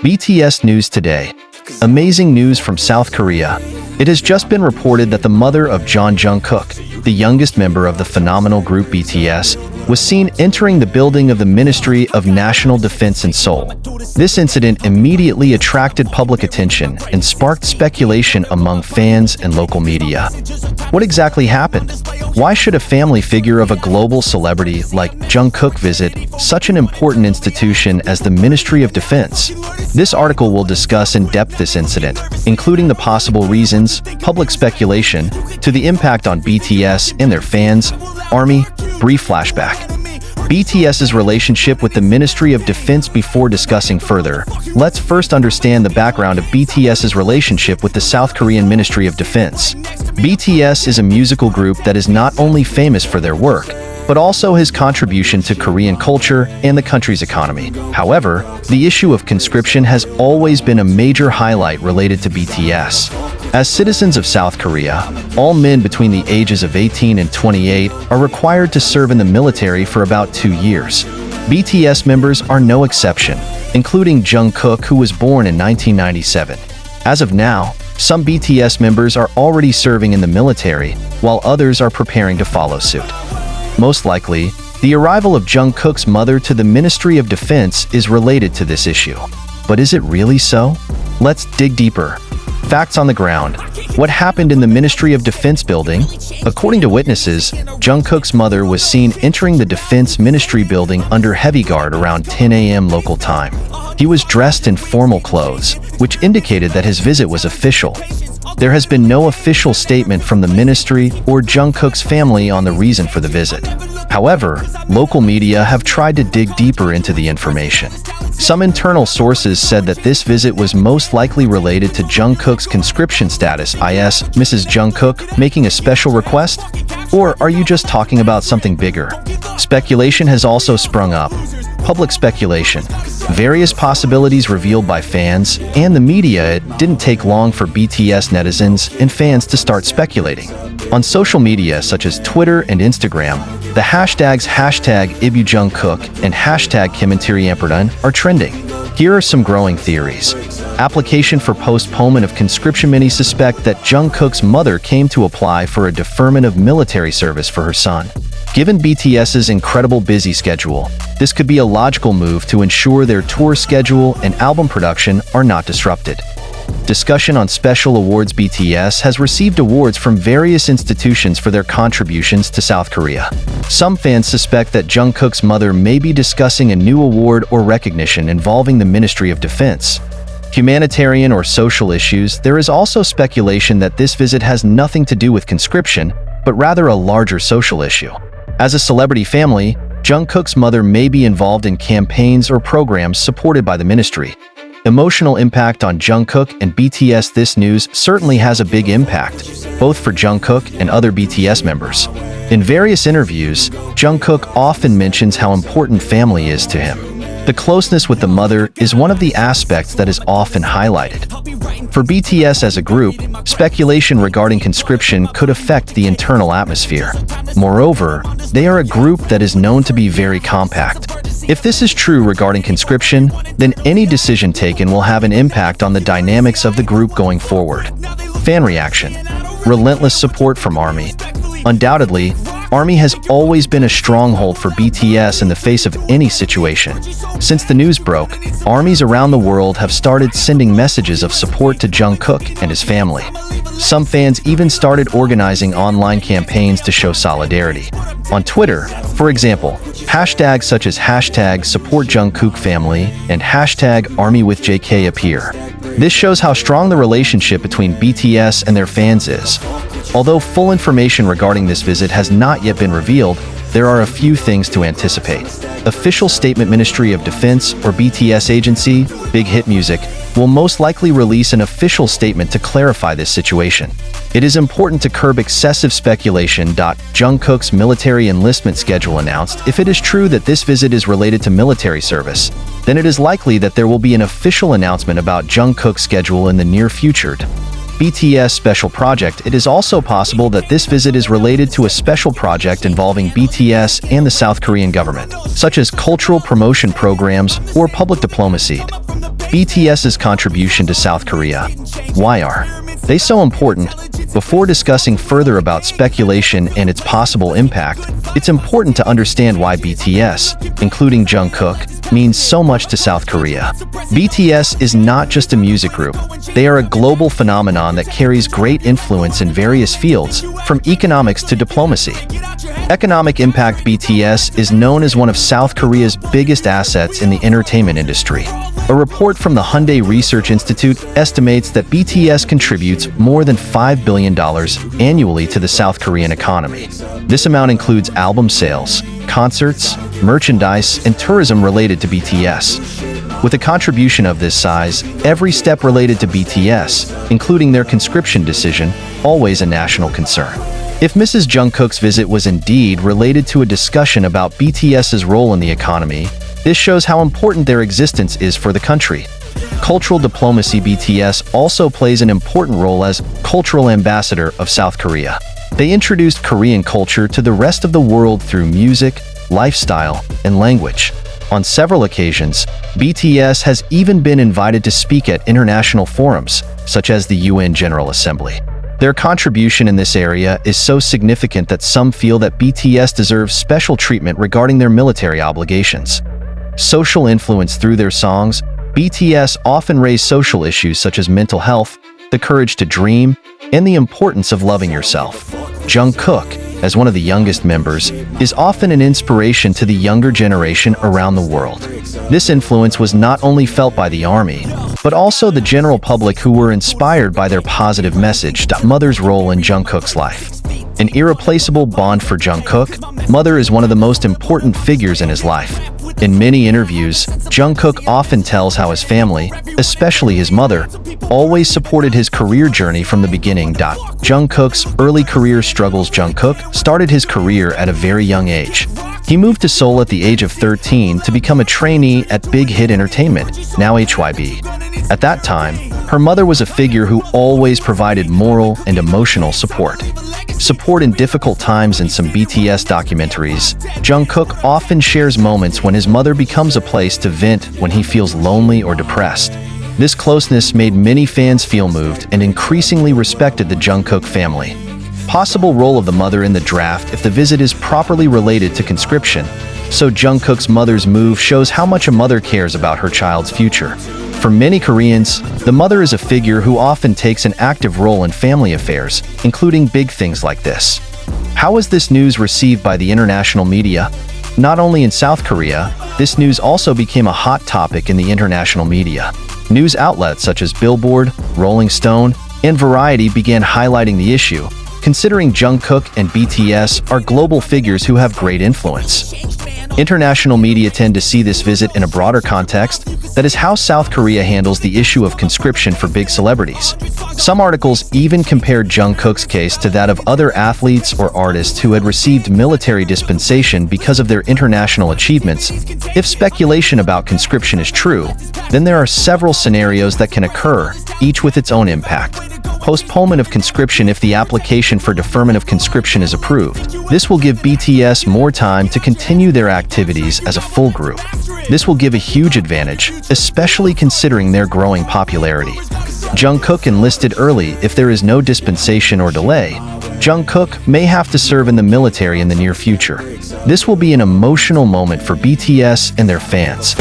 BTS News Today. Amazing news from South Korea. It has just been reported that the mother of Jungkook, the youngest member of the phenomenal group BTS, was seen entering the building of the Ministry of National Defense in Seoul. This incident immediately attracted public attention and sparked speculation among fans and local media. What exactly happened? Why should a family figure of a global celebrity like Jungkook visit such an important institution as the Ministry of Defense? This article will discuss in depth this incident, including the possible reasons, public speculation, to the impact on BTS and their fans. Army, brief flashback. BTS's relationship with the Ministry of Defense. Before discussing further, let's first understand the background of BTS's relationship with the South Korean Ministry of Defense. BTS is a musical group that is not only famous for their work, but also his contribution to Korean culture and the country's economy. However, the issue of conscription has always been a major highlight related to BTS. As citizens of South Korea, all men between the ages of 18 and 28 are required to serve in the military for about 2 years. BTS members are no exception, including Jungkook, who was born in 1997. As of now, some BTS members are already serving in the military, while others are preparing to follow suit. Most likely, the arrival of Jungkook's mother to the Ministry of Defense is related to this issue. But is it really so? Let's dig deeper. Facts on the ground. What happened in the Ministry of Defense building? According to witnesses, Jungkook's mother was seen entering the Defense Ministry building under heavy guard around 10 a.m. local time. He was dressed in formal clothes, which indicated that his visit was official. There has been no official statement from the ministry or Jungkook's family on the reason for the visit. However, local media have tried to dig deeper into the information. Some internal sources said that this visit was most likely related to Jungkook's conscription status. Is Mrs. Jungkook making a special request? Or are you just talking about something bigger? Speculation has also sprung up. Public speculation. Various possibilities revealed by fans and the media. It didn't take long for BTS netizens and fans to start speculating. On social media such as Twitter and Instagram, the hashtags #IbuJungkook and #KimenTiriamperdan are trending. Here are some growing theories. Application for postponement of conscription. Many suspect that Jungkook's mother came to apply for a deferment of military service for her son. Given BTS's incredible busy schedule, this could be a logical move to ensure their tour schedule and album production are not disrupted. Discussion on special awards. BTS has received awards from various institutions for their contributions to South Korea. Some fans suspect that Jungkook's mother may be discussing a new award or recognition involving the Ministry of Defense. Humanitarian or social issues. There is also speculation that this visit has nothing to do with conscription, but rather a larger social issue. As a celebrity family, Jungkook's mother may be involved in campaigns or programs supported by the ministry. Emotional impact on Jungkook and BTS. This news certainly has a big impact, both for Jungkook and other BTS members. In various interviews, Jungkook often mentions how important family is to him. The closeness with the mother is one of the aspects that is often highlighted. For BTS as a group, speculation regarding conscription could affect the internal atmosphere. Moreover, they are a group that is known to be very compact. If this is true regarding conscription, then any decision taken will have an impact on the dynamics of the group going forward. Fan reaction. Relentless support from ARMY. Undoubtedly, ARMY has always been a stronghold for BTS in the face of any situation. Since the news broke, armies around the world have started sending messages of support to Jungkook and his family. Some fans even started organizing online campaigns to show solidarity. On Twitter, for example, hashtags such as #SupportJungkookFamily and #ArmyWithJK appear. This shows how strong the relationship between BTS and their fans is. Although full information regarding this visit has not yet been revealed, there are a few things to anticipate. Official statement. Ministry of Defense or BTS agency, Big Hit Music, will most likely release an official statement to clarify this situation. It is important to curb excessive speculation. Jungkook's military enlistment schedule announced. If it is true that this visit is related to military service, then it is likely that there will be an official announcement about Jungkook's schedule in the near future. BTS special project. It is also possible that this visit is related to a special project involving BTS and the South Korean government, such as cultural promotion programs or public diplomacy. BTS's contribution to South Korea. Why are they so important? Before discussing further about speculation and its possible impact, it's important to understand why BTS, including Jungkook, means so much to South Korea. BTS is not just a music group. They are a global phenomenon that carries great influence in various fields, from economics to diplomacy. Economic impact. BTS is known as one of South Korea's biggest assets in the entertainment industry. A report from the Hyundai Research Institute estimates that BTS contributes more than $5 billion annually to the South Korean economy. This amount includes album sales, concerts, merchandise, and tourism related to BTS. With a contribution of this size, every step related to BTS, including their conscription decision, always a national concern. If Mrs. Jungkook's visit was indeed related to a discussion about BTS's role in the economy, this shows how important their existence is for the country. Cultural diplomacy. BTS also plays an important role as cultural ambassador of South Korea. They introduced Korean culture to the rest of the world through music, lifestyle, and language. On several occasions, BTS has even been invited to speak at international forums, such as the UN General Assembly. Their contribution in this area is so significant that some feel that BTS deserves special treatment regarding their military obligations. Social influence. Through their songs, BTS often raise social issues such as mental health, the courage to dream, and the importance of loving yourself. Jungkook, as one of the youngest members, is often an inspiration to the younger generation around the world. This influence was not only felt by the army, but also the general public, who were inspired by their positive message. Mother's role in Jungkook's life. An irreplaceable bond for Jungkook, Mother is one of the most important figures in his life. In many interviews, Jungkook often tells how his family, especially his mother, always supported his career journey from the beginning. Jungkook's early career struggles. Jungkook started his career at a very young age. He moved to Seoul at the age of 13 to become a trainee at Big Hit Entertainment, now HYB. At that time, her mother was a figure who always provided moral and emotional support. Support in difficult times. In some BTS documentaries, Jungkook often shares moments when his mother becomes a place to vent when he feels lonely or depressed. This closeness made many fans feel moved and increasingly respected the Jungkook family. Possible role of the mother in the draft. If the visit is properly related to conscription, so Jungkook's mother's move shows how much a mother cares about her child's future. For many Koreans, the mother is a figure who often takes an active role in family affairs, including big things like this. How was this news received by the international media? Not only in South Korea, this news also became a hot topic in the international media. News outlets such as Billboard, Rolling Stone, and Variety began highlighting the issue, considering Jungkook and BTS are global figures who have great influence. International media tend to see this visit in a broader context, that is how South Korea handles the issue of conscription for big celebrities. Some articles even compared Jungkook's case to that of other athletes or artists who had received military dispensation because of their international achievements. If speculation about conscription is true, then there are several scenarios that can occur, each with its own impact. Postponement of conscription. If the application for deferment of conscription is approved, this will give BTS more time to continue their activities as a full group. This will give a huge advantage, especially considering their growing popularity. Jungkook enlisted early. If there is no dispensation or delay, Jungkook may have to serve in the military in the near future. This will be an emotional moment for BTS and their fans.